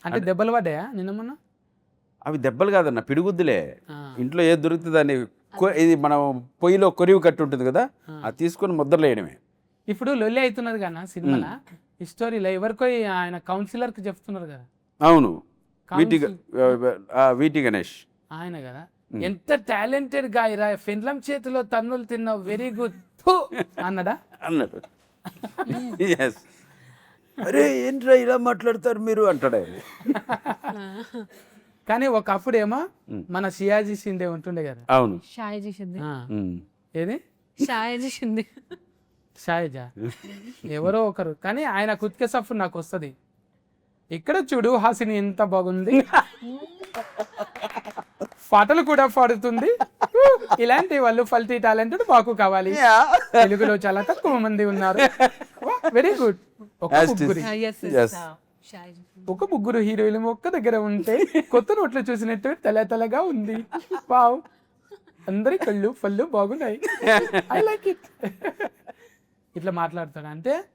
అంటే దెబ్బలు పడ్డాయా నిన్న మొన్న? అవి దెబ్బలు కాదన్న, పిడిగుద్దులే. ఆ. ఇంట్లో ఏది దొరుకుతుంది అని ఇది మనం పొయ్యిలో కొరివి కట్టి ఉంటుంది కదా, అది తీసుకొని ముద్రలు వేయడమే. ఇప్పుడు లొల్లి అవుతున్నది కదా సినిమాలో, ఈ స్టోరీలో ఎవరికో ఆయన కౌన్సిలర్కి చెప్తున్నారు కదా. అవును, వీటి గణేష్ ఆయన కదా, ఎంత టాలెంటెడ్ గాయరా, ఫిన్లం చేతిలో తన్నులు తిన్నావు, వెరీ గుడ్ అన్నడా అన్నాడు. ఎస్, అరే ఏంట్రా ఇలా మాట్లాడతారు మీరు అంటాడు ఆయన. కానీ ఒకప్పుడేమో మన షియాజీ షిండే ఉంటుండే కదా. అవును. షాయజీ షిందే. ఏది షాయజీ షిందే. షాయిజా ఎవరో ఒకరు, కానీ ఆయన కుత్కే సఫ్ నాకు వస్తుంది. ఇక్కడ చూడు హాసిని ఎంత బాగుంది, పాటలు కూడా పాడుతుంది. ఇలాంటి వాళ్ళు ఫల్టీ టాలెంటెడ్ మాకు కావాలి. తెలుగులో చాలా తక్కువ మంది ఉన్నారు. Very good. ఒక ముగ్గురు హీరోయిన్ ఒక్క దగ్గర ఉంటే కొత్త నోట్లు చూసినట్టు తలగా ఉంది. వావ్, అందరి కళ్ళు పళ్ళు బాగున్నాయి. I like it. ఇట్లా మాట్లాడతాడు అంటే